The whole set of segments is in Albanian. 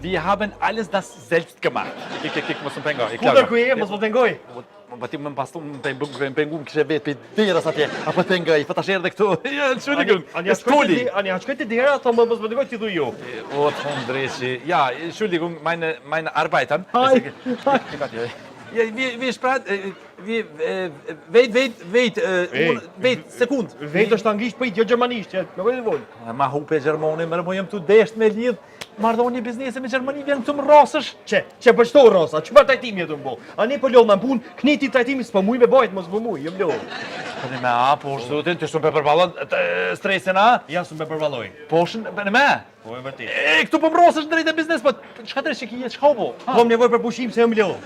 Wir haben alles das selbst gemacht. Kijk, mos më pengo. Ku ku je, mos më pengoj. Po ti më pastu më pengum kishe vetë për deras atje. Apo pengoj, po tash erdhe këtu. Ja, Entschuldigung. Ani ja shkoj te dera, ato më mos më pengoj ti thu ju. O, Andresi. Ja, Entschuldigung, meine Arbeiter. Hi. Ja, wie spraat, wait, sekund. Vetë është anglisht, po jo gjermanisht, më vjen vol. Ma hupe Gjermani, më jam tu desht me lidh. Marrëdhënie biznesi me Gjermani vjen këtu më rrosësh. Çe po shto rrosa, çfarë trajtimi jetu më? Ani po lodh në punë, kniti trajtimi s'po muj me bajt, mos më muj, jam lodh. Po ne ma, po zotin, ti shumë përballon stresin a? Ja s'u më përballoj. Po shën, ne ma. Po e vërtet. Këtu po mrosësh drejt e biznes, po çka drejt çiki, çka po? Kam nevojë për pushim se jam lodh.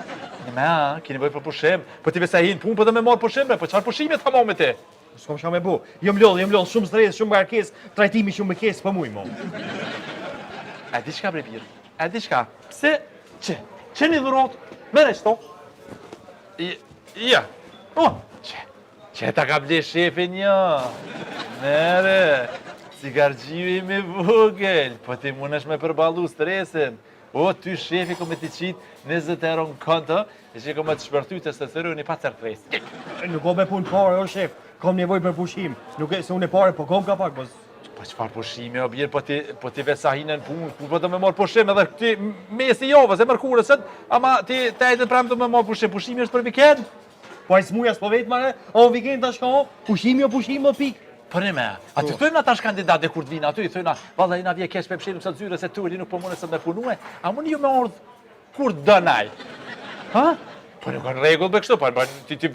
Ne ma, ke nevojë për pushim. Po ti vetë sa hin punë, po do më marr pushim, po çfarë pushime ta më me ti? S'kam çka më bu. Jam lodh, shumë stres, shumë ngarkesë, trajtimi shumë më kes, po muj më. A di çka bre bir? A di çka? Pse? Çe një dhurot? Mere shto? Ja. Oh, çe ta ka ble shefin ja. Mere. Cigargjivi me vogël, po ti mundesh me përballu stresin. O, ty shefi ko me t'i qit 20 euro në konto, e që ko me të shpërty të testosteroni pa certres. Nuk kom me punë pare, o shef, kom nevojë për pushim. Nuk e se unë e pare, po kom ka pak, po... Po çfarë pushimi o birë, po ti vetë sa hinën punë, po do me marr pushim edhe ti mesi javës e mërkurësët, ama ti tajtën pramë do me marr pushim, pushimi është për vikend. Po ai smuja s'po vetë mare, o vikend tash ka, pushimi o pushim o pik. Po ne me, a ty thojmë atash kandidatë kur të vinë aty, i thojnë, valla na vje kesh për pshirim sa zyre se Tuli nuk po mundet të më punue, a mund ju me ardh kur dënaj. Ha? Po nuk kanë rregull për kështu, po ti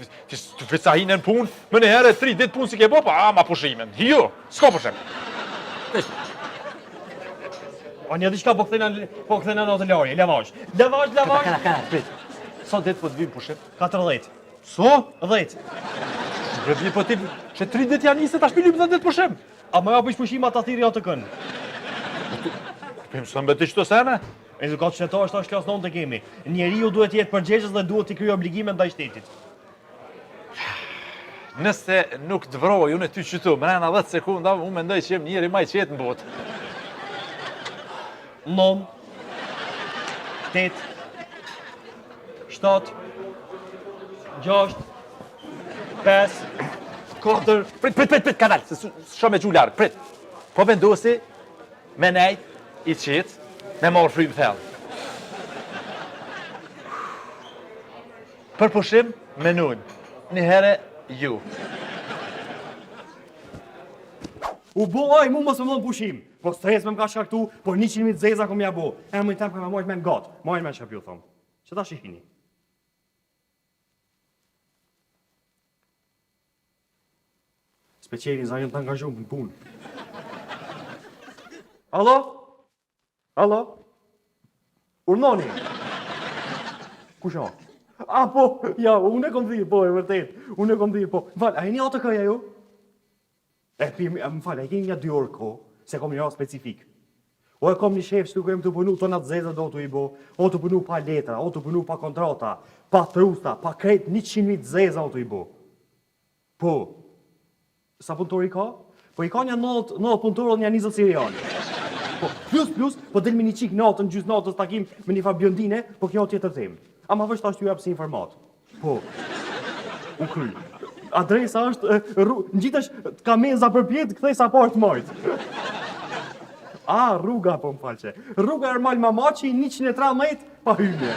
vetë sa hinën punë, më në herë 3 ditë punë si ke bë, po ama pushimin. Jo, s'ka pushim. O një diçka po kthena në hotelari, lavazh. Kana, prit. Sa ditë po të vim pushim? 14. So? 10. Rëvi po ti, që 3 ditë janë nisë, tash pilim 10 ditë pushim. A më apish pushim ata thirrja të kën. Pim s'më bëti çto sene? Edukat shtetar është klas 9 të kemi. Njeriu duhet të jetë përgjegjës dhe duhet të kryejë obligime ndaj shtetit. Nëse nuk të vroj unë ty qytu, mrena 10 sekunda, unë mendoj që jem njeri maj qetë në botë. 9, 8, 7, 6, 5, 4... Prit, kanal, se shumë e gju largë, prit. Po vendosi, me nejt, i qitë, me marrë frymë thellë. Për pushim, me nunë. Një herë, ju. U bo aj, mu mos më dhënë pushim. Po stres me më ka shkaktu, por 100.000 zeza kom ja bo. E më i tem ka me mojt me në gatë. Mojt me në shkapju, thomë. Që ta shihini? Speqeri, za jënë të angazhumë në punë. Alo? Alo? Urnoni? Kusha? A, po, ja, unë e kom dhirë, po, e vërtet. Unë e kom dhirë, po. Më falë, a e një atë këja ju? Më falë, a e keni një 2 orë ko, se kom një specifik. O e kom një shef që kem të punu tonat zeza do të i bo, o të punu pa letra, o të punu pa kontrata, pa trusta, pa krejt 100.000 zeza o të i bo. Po, sa punëtori ka? Po i ka një 9 punëtori dhe një 20 seriali. Po, plus, po del me një qik natën, gjys natës takim me një fabiondine, po kjo tjetër temë. Ama vështë ashtu ju apë si informat. Po, u kry. Adresa është, në gjithësh ka meza për pjetë, këthej sa partë majtë. A, rruga, po më falqe. Rruga Ermal Mamaci, 113, pa hyme.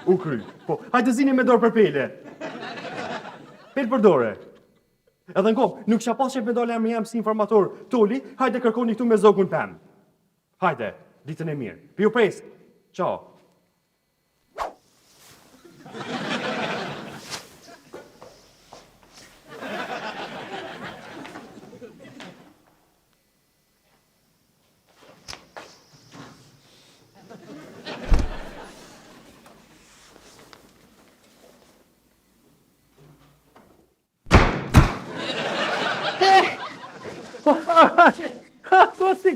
U kry. Po, hajtë zini me dorë për pele. Pelë për dore. Edhe në kom, nuk isha pas që me dole me jam si informator Toli, hajde kërkoni këtu me zogun pëm. Hajde, ditën e mirë. Pi u presë. Ciao.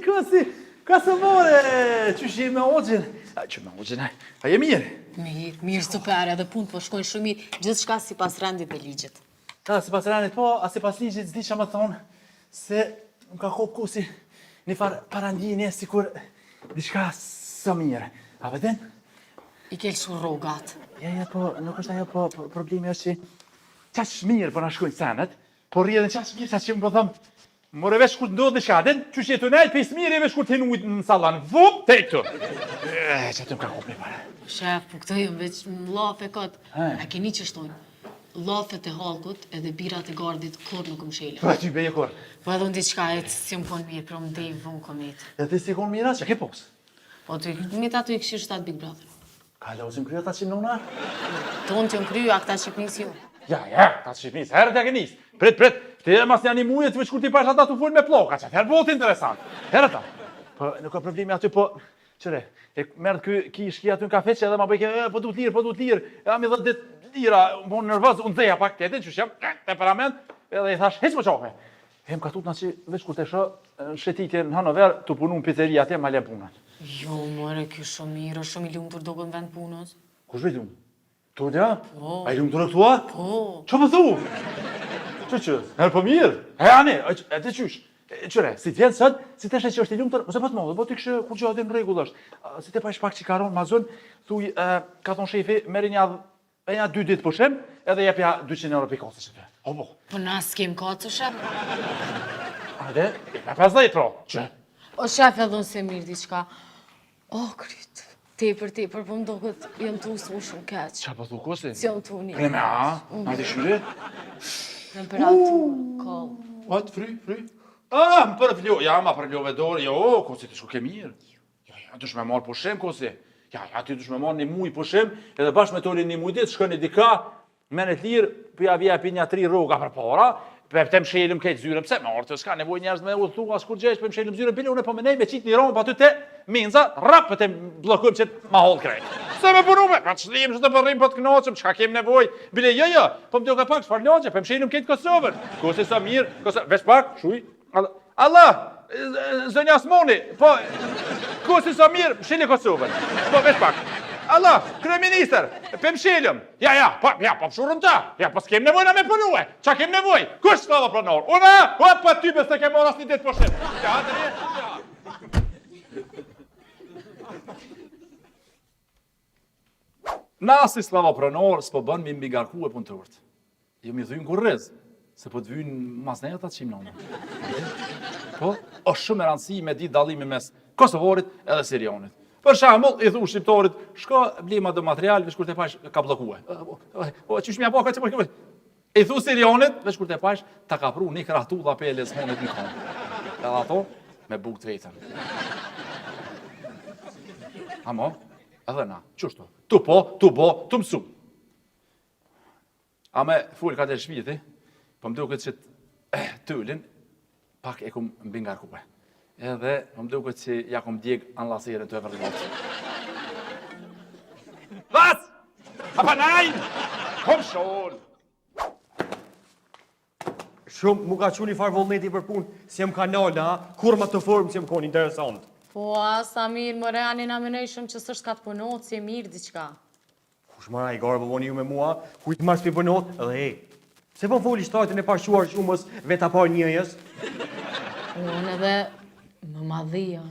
Kosi, ka së more, që shi me ogjën? Që me ogjën, a je mirë? Mirë, super, edhe punë po shkojnë shumë mirë, gjithë shka si pas rendit dhe ligjit. Si pas rendit po, a si pas ligjit zdi që më thonë, se më ka kopë kosi një farë parandjine, si kur diçka Sa mirë. A vëden? I kell shumë rrogat. Ja, po, nuk është ajo, po problemi është që qash mirë po na shkojnë senet, po rrjedhin qash mirë sa që më po thëmë, more vesh kur ndodh në shkaden, që që të nejtë pes mirë e vesh kur të hinujt në salan. Vup, te këtu. Që të më ka kupli para. Shef, po këto jëmë veç llafe kot. A keni që shtojnë? Llafet e hallkut edhe birat e gardit kur nuk më shele. Po aty beje kur. Po edhe unë diçka e si më konë mirë, për më dej vënë komet. E ti si kon mira, që ke pos? Po ty, mit ato i këshirë shtatë Big Brother. Ka lozim kryo ta që nona? Tonë që më kryu, a këta Shqipnis jo. Ja, ta që Shqipnis, herët e ke nis. Prit, ti e mas një animuje të veç kur ti pash ata të full me ploka, që herë bot interesant. Herët ta. Po, nuk ka problemi aty, po, qëre, e merët ki shki aty në kafe që edhe ma bëjke, po du t'lirë, ja mi dhe dit lira, më nervëz, unë dheja pak tjetin, që shem, temperament, edhe i thash, heq më qofe. Hem ka tut na që veç kur të shë, shetitje në Hanover, të punu në pizzeria atje, ma le punën. Jo, more, kjo shumë mirë, shumë i lumtur do në vend punës. Kush vej lumë? Tulja? Po. A i lumë të rëktua? Po. Që më thu? Që? Herë po mirë? Ani, e të qysh? Qëre, si t'vjen sët, si t'eshe që është i lumë të ose po të modë, po t'i kështë kur që adin regull është. Si t'e pa ish pak që karon ma zën, thuj, ka thonë shefi, meri një 2 ditë pushem, edhe jepja 200 euro për kosë që të. O, po. Po na s'kem kacë, shef. Ade, e pa 50 pro. Që? O shef edhe unë se mirë diçka. O, kryt. Tepër, po më do këtë jëmë të usu shumë keq. Qa po thu kosi? Si jëmë të unë. Preme, a di shyre? Temperaturë, kall. What, fry? Më për vlo, ja, ma për vlove dorë, jo, kosi të shku ke mirë. Ja, dush me marë pushem, kosi. Ja, ti dush me marë një muj pushem, edhe bashkë me toli një muj ditë, shkën një dika, menet lirë, për ja vija për një 3 rroga për para, për të më shelim kejtë zyre, pse më orë, s'ka nevoj njerëz me u thu, as kur gjesh, për më shelim zyre, bile unë po menej me qitë një romë, pa ty te minza, rap, për të blokujmë që ma hollë krejt. Se me punu me, pa qëllim, që të përrim, po të knoqëm, qka kem nevoj, bile jo, po më duke pak, çfarë lagje, për më shelim kejtë Kosovën, kosi sa mirë, veç pak, shuj, Allah, zënja Asmoni, po, kosi sa mirë, shili Kosovën, po, veç pak. Allah, kryeministër, për më shilëm. Ja, po pëshurëm ta. Ja, po s'kem nevoj na me punue. Qa kem nevoj? Kush s'ka pronor? Una, pa ty bes të kem oras një ditë pushim. Ja, na si slava pronor, s'po bën mi mbigarku e punë të urt. Jo mi dhujnë kurrez, se po të vynë mas nejë ata të qimë nëmë. Po, është shumë e rëndësi me ditë dallimi mes Kosovorit edhe Sirionit. Për shembull, i thu shqiptarit, shko blima do material, veç kur të pash ka bllokue. Po çish më apo ka çfarë? I thu Sirionit, veç kur të pash ta ka pru një krahtulla peles honit në kom. Edhe ato me bukë të vetën. Amo, edhe na, çushtu. Tu bo, tu mësu. A me ful ka të shpiti, po më duket që tylin pak e kum mbi ngarkue. Edhe më duket që ja kom djeg anë lasirën të e vërdimot. Vas! Apa najnë! Kom shol! Shumë mu ka quni farë vullneti për punë, si jem kanala, kur ma të formë si jem konë interesant. Po, sa mirë, më reani na menoj shumë që s'është ka të punot, si e mirë diçka. Kush mara i garë bëvoni ju me mua, kujtë marrë s'pi punot, edhe hej. Se po foli shtatin e pashuar shumës veta par njëjës. Unë edhe më madhia.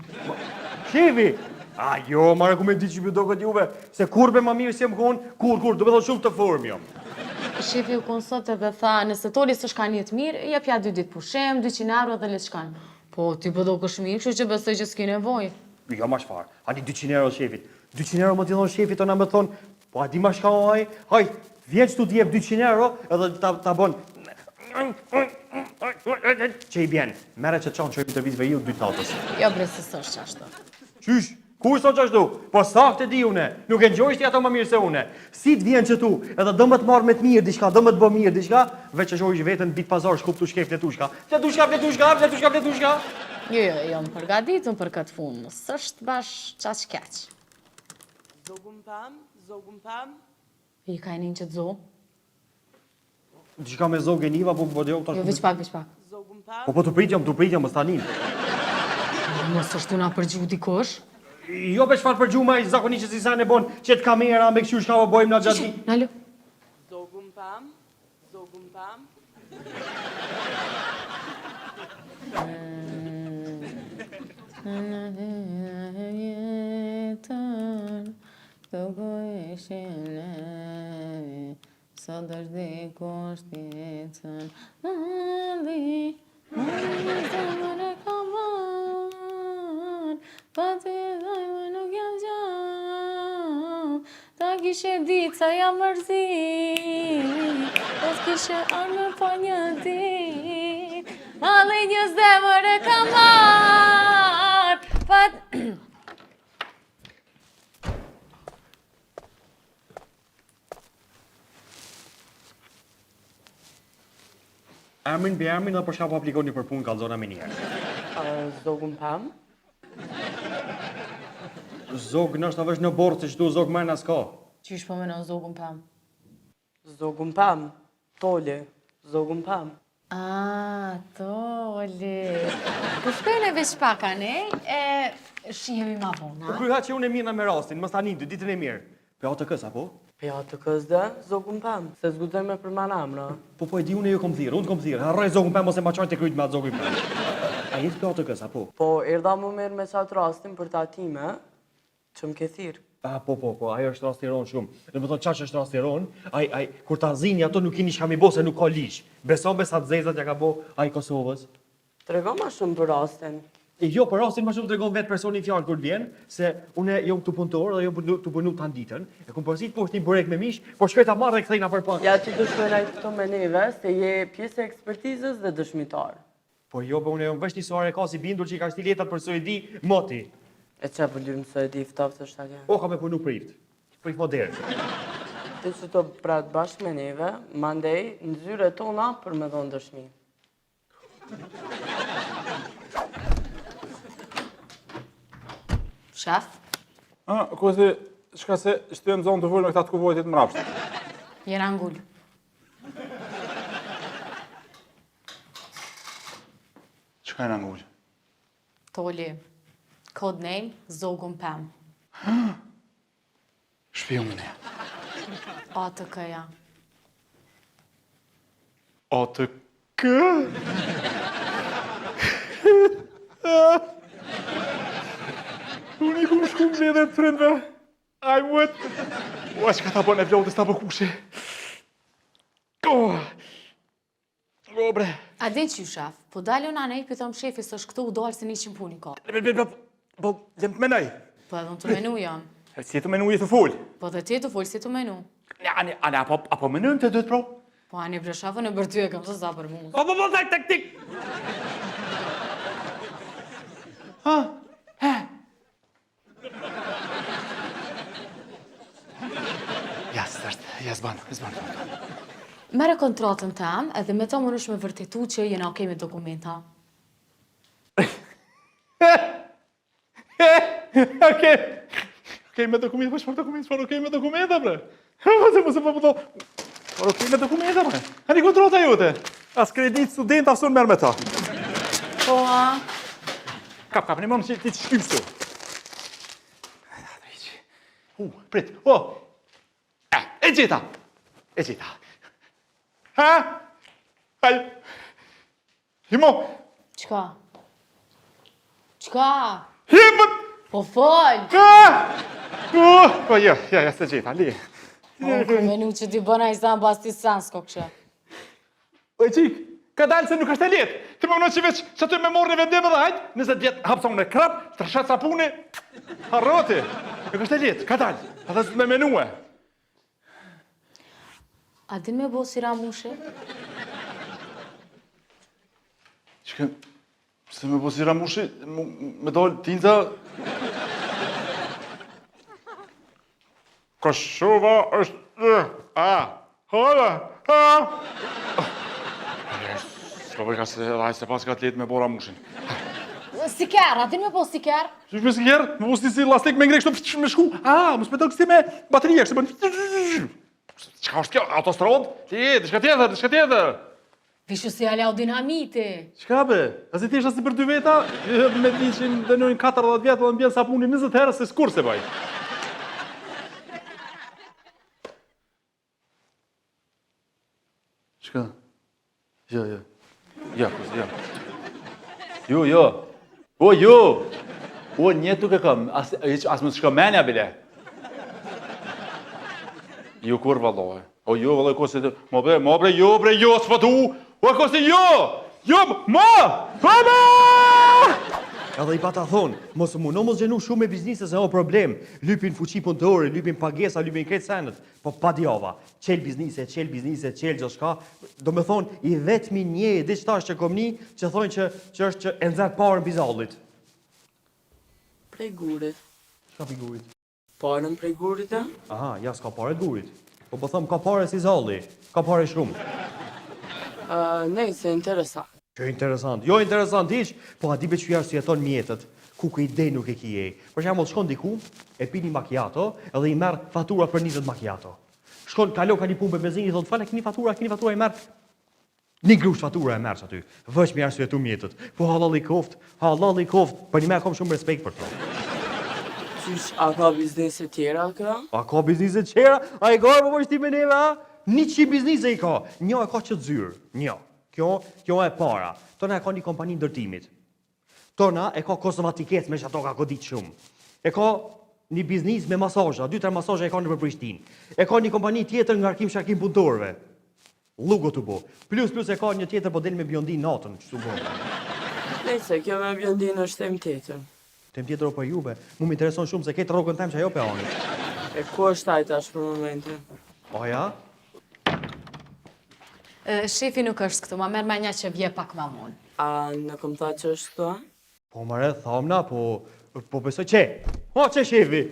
Shevi! A jo, marrë ku me di që më do këtë juve, se kur be ma mirë si jem konë, kur, do me thonë shumë të formë jam. Shefi u konsot edhe tha, nëse toli s'është ka një të mirë, jepja 2 ditë pushem, 200 euro dhe le t'shkan. Po, ti po do kësh mirë, që besoj që s'ki nevoj. Jo, ma shfarë, a di 200 euro shefit. 200 euro më t'i thonë shefit, ona me thonë, po a di ma shka oj, haj, vjen që tu t'jep 200 euro, edhe ta bon, që i bjen, mere që qanë që i të vitve ju 2 tatës. Jo, bre, se s'është qashtu. Qysh, ku sot qashtu? Po saktë e di une, nuk e ngjojshti ato më mirë se une. Si t'vjen që tu, edhe do më të marrë me të mirë diçka, do më të bë mirë diçka, veç që shojsh vetën bit pazar shkup tu shkej fletushka. Fletushka. Jo, më përgaditun për këtë fund, s'është bash qaq keq. Zogum pam. I ka e një që të zo? Diçka me zogë niva, po jo tash. Jo, veç pak. Zogum pam. Po të pritjam, më stanin. Mos është una për gjuti kosh? Jo be çfarë për gjuma i zakonisht që si sa ne bon, qet kamera me kështu shka bojmë na xhati. Nalo. Zogum pam. kishin sot është di kushticën Mali zemër e kam marrë Pa ty dojmë nuk jam gjam Ta kishe ditë sa jam mërzi Po t'kishe arme pa një dit Mali një zemër e kam marrë Pa Emrin për emrin dhe për shka po aplikoni për punë kalzona me njerë. Zogun pam. Zog në është të vesh në borë, se që tu zog mërë në s'ka. Qysh po menon zogun pam? Zogun pam. Toli. Zogun pam. Toli. Po shkojnë e veç paka, ne? Shihemi ma vona. Po kryha që unë e mirë në me rastin, më stani dy ditën e mirë. Për ato kësa, po? Ja të kësë zogun pam. Se zgudoj me për manamra. Po e di unë e ju kom thirë, unë kom thirë. Harroj zogun për mos e ma qojnë të kryjt me atë zogun për. A jetë për ato kësa, po? Po, erdha më mirë me qatë rastin për ta time, që më ke thirë. Po, ajo është rastiron shumë. Në më thonë qash është rastiron, kur ta zini ato nuk kini shka mi bo se nuk ka lish. Beson besa të zezat ja ka bo ai Kosovës. Trego ma shumë për rastin. Jo, për rastin më shumë tregon vetë personi fjalë kur vjen, se unë jom këtu punëtor dhe jom të punu të ditën. E kum përzit po është një burek me mish, po shkoj ta marr dhe kthejna për pak. Ja ti dëshmëraj këto me neve, se je pjesë e ekspertizës dhe dëshmitar. Po jo, po unë jom vesh një suar e ka si bindur që i ka shti letat për Suedi, moti. E që për lymë së e di ftaftë është atje? O, ka me punu prift. Prift moderë. Ti që të pratë bashkë me neve, mandej në zyre tona për me dhonë dëshmi. Shef? Kozi, shka se shtyën zonë të vullë me këta të kuvojtit më rapsht. Jena ngull. Qka e në ngullë? Toli. Codename Zogun Pam. Shpion më ne. ATK-ja. ATK? Unë i ku më shku më dhe të frendve. Aj muet. Ua, që ka ta bën e vlodës ta bëkushe. O, bre. A din që shef, po dalë unë anej pëtëm shefi së është këtu u dalë se 100 puni ka. Po, jem të menaj. Po edhe unë të menu jam. Si të menu i të full. Po dhe ti të full si të menu. Ane, apo menujmë të dhëtë, pro? Po ani bre shafën e bërty e kam së za për mu. Po, tik. Ha? Ja, s'ban. Mere kontratën tem, edhe me ta më nësh me vërtetu që jena okej me dokumenta. Okej me dokumenta, po shpar okej me dokumenta, bre. Mos e po do. Por okej me dokumenta, bre. Ani kontrata jote. As kredit student as unë merr me ta. Po, Kap, ne mëmë që ti të shkym su. Prit, e gjeta. Ha? Aj, himo, qka? Qka? himët, Po fol! Po, ja, se gjeta, li. Unë ku menu që ti bëna i zanë bas ti sans, ko kështë. E qik, ka dalë se nuk është e letë. Ti më mënë që veç që ty me morë në vendeve dhe hajtë, 20 vjetë hapëson në krap, të rëshatë sapuni, harroti. Nuk është e letë, ka dalë, ata zë me menue. A din me bo si ramushe? Qëke, se me posira mushi, me dollë tinza... Kosova është... Hala! Slovej ka se dhaj se pas ka t'letë me bora mushin. Siker, a din me bo siker? Qysh me siker? Me po si lastik me ngrej kështu me shku. Mos me do kësi me bateria, kështu bën... Qka është kjo? Autostrad? Dishka tjetër. Vishu si alau dinamite. Qka be? A si t'isha si për 2 veta, me di që dënojnë 40 vjetë dhe m'bjen sapuni 20 herë se s'kur se baj. Qka? Ja. Jo. O, një tuk e kam, as më të shko menja bile. Jo kur vallaj. O jo vallaj ko se mo bre, jo s'fatu. O ko se jo! Jo, Mama! Edhe i pata thonë, mos gjenu shumë me biznise se o problem. Lypin fuqi punëtore, lypin pagesa, lypin kretë senet. Po pa djava, qel biznise, qel gjë shka. Do me thonë, i vetmi një e diçtash që kom një, që thonë që është që e nëzër parën bizallit. Prej gurit. Shka pi gurit? Parën prej gurit e? Aha, ja s'ka pare gurit. Po thëmë, ka pare si zalli, ka pare shumë. Nej, se interesant. Që interesant. Jo interesant iq, po a di be që si jeton mjetët, ku ku ide nuk e kije. Për shembull shkon diku, e pi një macchiato, edhe i merr fatura për 20 macchiato. Shkon, kalo ka një punë me benzinë, i thot, "Fale, keni fatura, i merr." Një grush fatura e merr aty. Veç me arsyetu mjetët. Po hallalli koft, për një me kam shumë respekt për to. Qysh, a ka biznese tjera ka? A ka biznise qera? A i garë më ti me neve, a? 100 biznise i ka. Një e ka që zyrë, një. Kjo e para. Tona e ka një kompani ndërtimit. Tona e ka kosovatiket me që ato ka godit shumë. E ka një biznis me masazha, 2-3 masazha e ka në për Prishtinë. E ka një kompani tjetër nga arkim shakim punëtorëve. Lugo të bo. Plus e ka një tjetër po del me Bjondin natën, që të bo. Nejse, kjo me Bjondin është tem tjetër. Tem tjetër o për juve, mu më intereson shumë se ketë rogën tem që ajo pe anit. E ku është ai tash për momentin? O ja? Shefi nuk është këtu, ma merr me një që vje pak ma mund. A në kom tha që është këtu? Po mare, thamna, po besoj që. O, që shefi?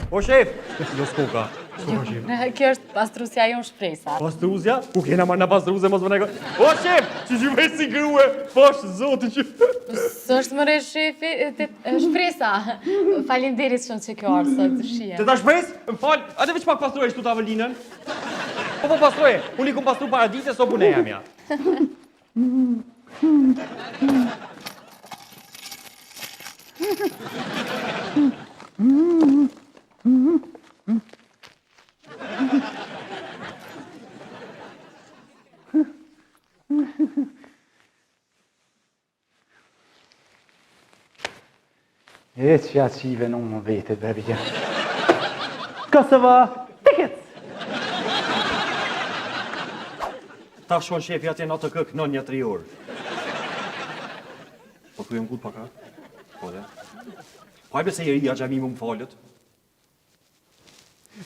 O, shef? Jo s'koka. S'koka shef. Kjo është pastrusja jonë shpresa. Pastruzja? Ku kena marrë në pastruzja, mos më neko. O, shef! Që që veç si grue, pash zotin që... Së është mëre shefi, shpresa. Faleminderit shumë që kjo arë sot të shia. Të ta shpres? Më falë, atë veç pak pastruje shtu të avelinën. Po pastruje, unë i kom pastru paradise, so bune jam ja. E që aqive nuk më vetet, bebja. Kosova, tickets! Ta shon shefi atje në të këk në një 3 orë. Po ku jem gut paka? Po dhe. Po ajbe se i ria gjami më falët.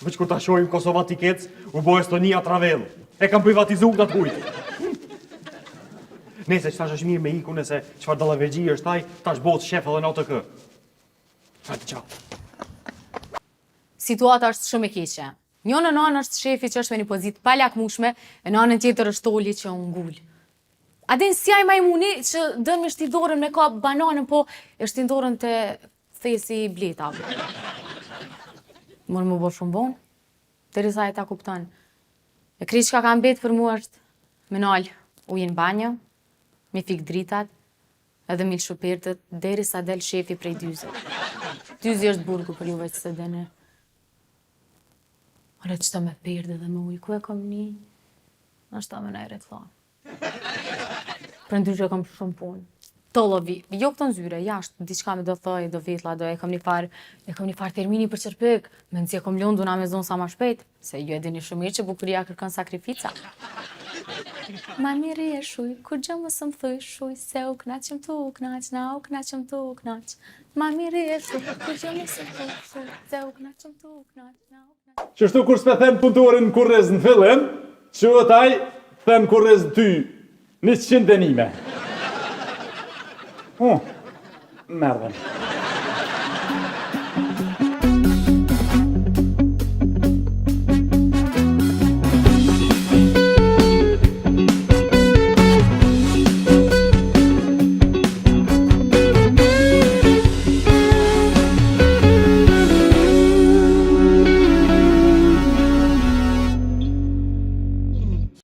Veç kur ta shojmë Kosova Tickets, u bo Estonia Travel. E kam privatizu në të hujtë. Nese që tash është mirë me iku nëse qëfar dalavergji është taj, tash botë shef edhe në të kë. Situata është shumë e keqe. Një në anë është shefi që është me një pozitë pa lakmushme, e në anën tjetër është Toli që unë ngull. A din si aj majmuni që dënë me shtidorën me ka bananën, po e shtidorën të thesi bletave. Mërë më bo shumë bon, të risa e ta kuptan. E kri që ka kam betë për mu është me nalë ujnë banjë, me fik dritat, edhe mil shupirtët, deri sa del shefi prej dyze. Dyzi është burgu për juve që se dene. Ore që ta me pirde dhe me ujë, ku e kom një? Nështë ta me najre të thonë. Për ndryshe kom shumë punë. Tollovi, jo këto nzyre, jashtë, diçka me do thoj, do vitla, do e kom një farë termini për qërpik, me nëzje kom lundu na me zonë sa ma shpejt, se ju e dini shumë mirë që bukuria kërkën sakrifica. Ma mirë e shuj, kur gjë më së më thuj shuj, se u knaqëm tu u knaq, na u knaqëm tu u knaq. Ma mirë e shuj, kur gjë më së më thuj shuj, se u knaqëm tu u knaq, na u knaq. Qështu kur s'pe them punëtorin kurrez në fillim, që taj them kurrez ty 100 denime. Merdhen.